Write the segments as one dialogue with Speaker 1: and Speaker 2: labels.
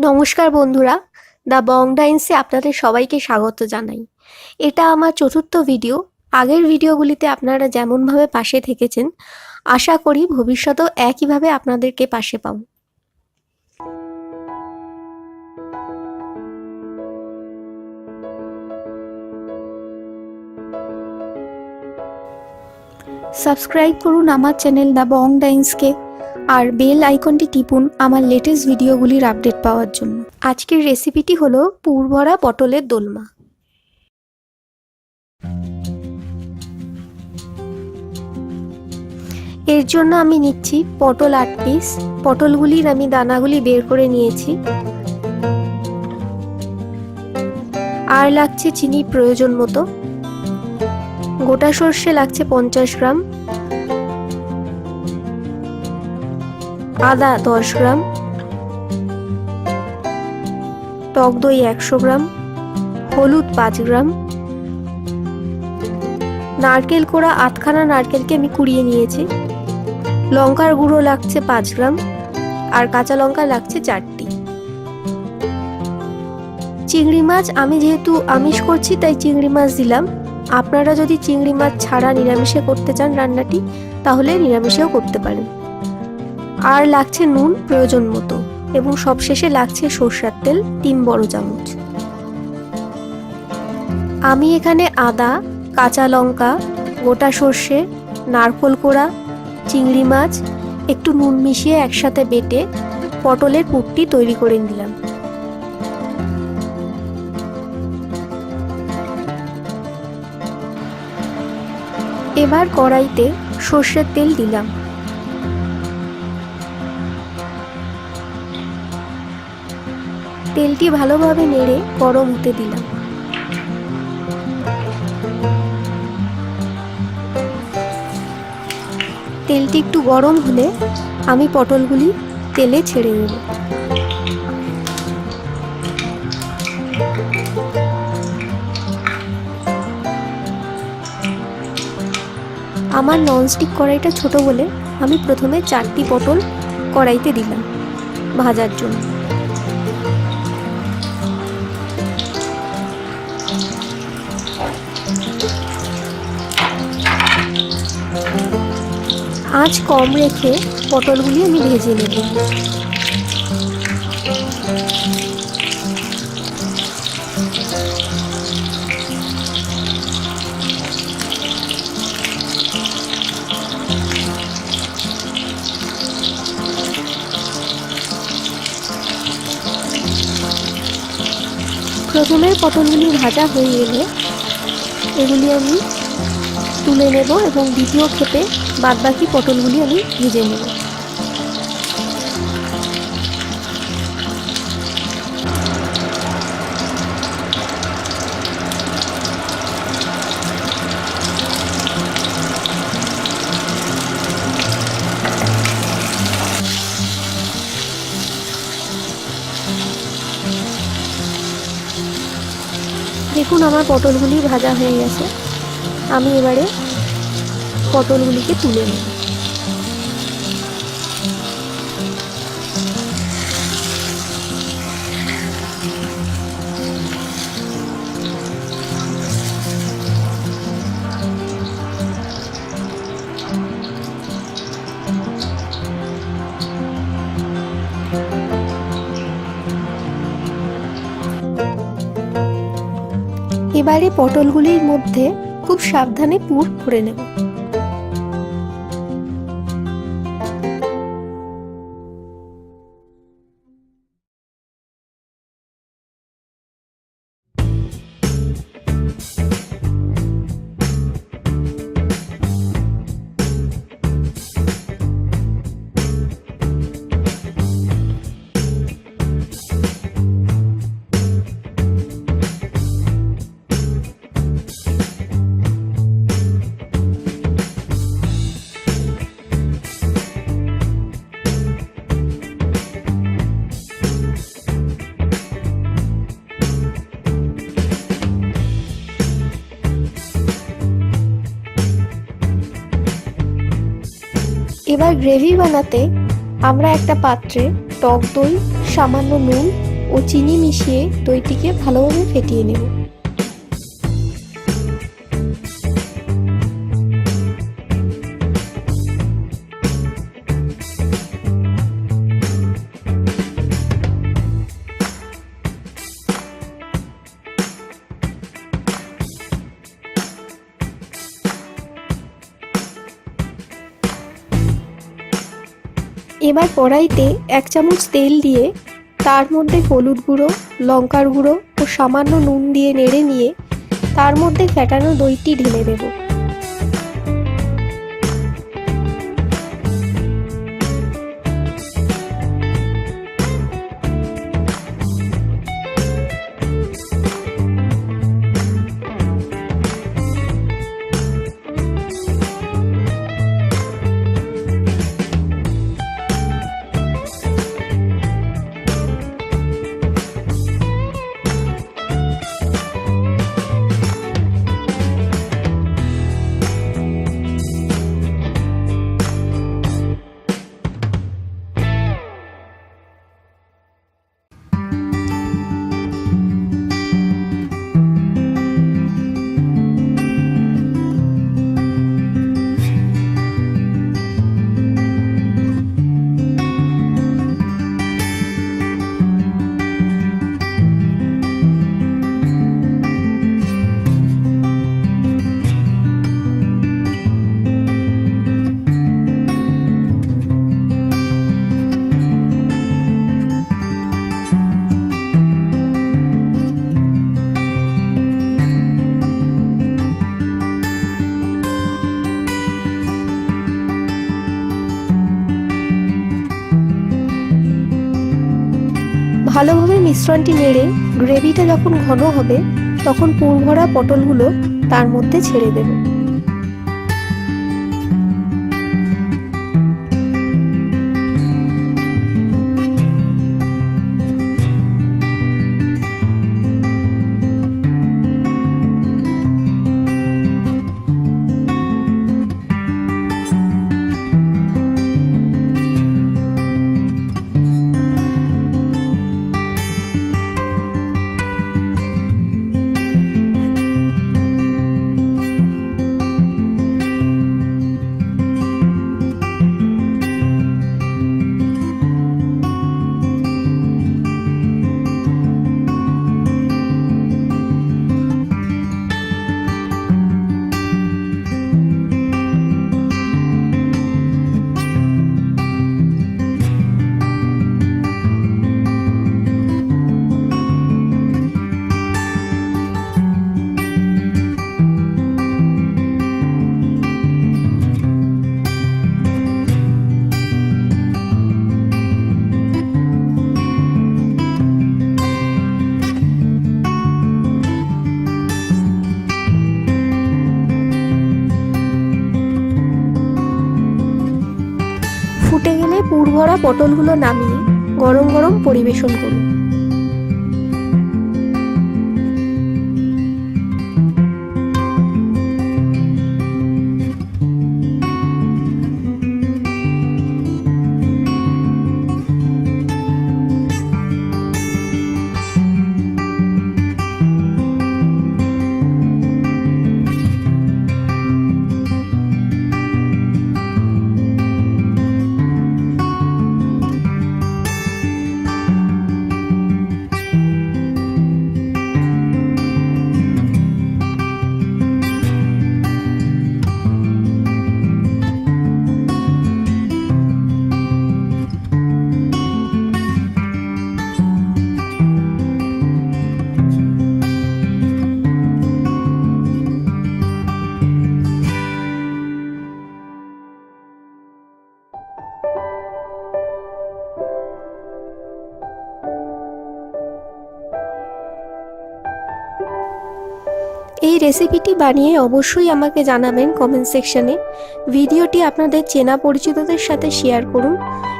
Speaker 1: নমস্কার বন্ধুরা, the Bong ডাইন্সে আপনাদের সবাইকে স্বাগত জানাই। এটা আমার চতুর্থ ভিডিও। আগের ভিডিওগুলিতে আপনারা যেমনভাবে পাশে থেকেছেন, আশা করি ভবিষ্যতেও একইভাবে আপনাদেরকে পাশে পাব। সাবস্ক্রাইব করুন আমার চ্যানেল দ্য বং ডাইন্সকে, আর বেল আইকনটি টিপুন আমার লেটেস্ট ভিডিওগুলির আপডেট পাওয়ার জন্য। আজকের রেসিপিটি হলো পুরভরা পটলের দোলমা। এর জন্য আমি নিচ্ছি পটল 8 পিস। পটলগুলির আমি দানাগুলি বের করে নিয়েছি। আর লাগছে চিনি প্রয়োজন মতো। গোটা সর্ষে লাগছে 50 গ্রাম, আদা 10 গ্রাম, টক দই 100 গ্রাম, হলুদ 5 গ্রাম, নারকেল কোড়া 8খানা নারকেলকে আমি কুড়িয়ে নিয়েছি, লঙ্কার গুঁড়ো লাগছে 5 গ্রাম, আর কাঁচা লঙ্কা লাগছে 4টি। চিংড়ি মাছ, আমি যেহেতু আমিষ করছি তাই চিংড়ি মাছ দিলাম। আপনারা যদি চিংড়ি মাছ ছাড়া নিরামিষে করতে চান রান্নাটি, তাহলে নিরামিষেও করতে পারেন। আর লাগছে নুন প্রয়োজন মতো, এবং সবশেষে লাগছে সরষের তেল 3 বড় চামচ। আমি এখানে আদা, কাঁচা লঙ্কা, গোটা সর্ষে, নারকেল কোড়া, চিংড়ি মাছ একটু নুন মিশিয়ে একসাথে বেটে পটলের পুরটি তৈরি করে নিলাম। এবার কড়াইতে সর্ষের তেল দিলাম। তেলটি ভালোভাবে নেড়ে গরম হতে দিলাম। তেলটি একটু গরম হলে আমি পটলগুলি তেলে ছেড়ে দেব। আমার ননস্টিক কড়াইটা ছোট বলে আমি প্রথমে 4টি পটল কড়াইতে দিলাম ভাজার জন্য। আঁচ কম রেখে পটলগুলি আমি ভেজে নেব। প্রথমে পটলগুলি ভাজা হয়ে গেলে এগুলি আমি তুলে নেব এবং দ্বিতীয় ক্ষেপে বাদবাকি পটলগুলি আমি ভেজে নেব। দেখুন আমার পটলগুলি ভাজা হয়ে গেছে। আমি এবারে পটলগুলিকে তুলে নেব। এবারে পটলগুলির মধ্যে খুব সাবধানে পুর ভরে নেব। এবার গ্রেভি বানাতে আমরা একটা পাত্রে টক দই, সামান্য নুন ও চিনি মিশিয়ে দইটিকে ভালোভাবে ফেটিয়ে নেব। এবার কড়াইতে 1 চামচ তেল দিয়ে তার মধ্যে হলুদ গুঁড়ো, লঙ্কার গুঁড়ো ও সামান্য নুন দিয়ে নেড়ে নিয়ে তার মধ্যে ফেটানো দইটি ঢেলে দেব। ভালোভাবে মিশ্রণটি নেড়ে গ্রেভিটা যখন ঘন হবে তখন পুর ভরা পটলগুলো তার মধ্যে ছেড়ে দেব। ফুটে গেলে পুর ভরা পটলগুলো নামিয়ে গরম গরম পরিবেশন করুন। এই রেসিপিটি বানিয়ে অবশ্যই আমাকে জানাবেন কমেন্ট সেকশনে। ভিডিওটি আপনাদের চেনা পরিচিতদের সাথে শেয়ার করুন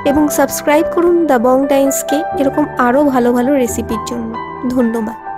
Speaker 1: এবং সাবস্ক্রাইব করুন দ্য বং টাইমসকে এরকম আরও ভালো ভালো রেসিপির জন্য। ধন্যবাদ।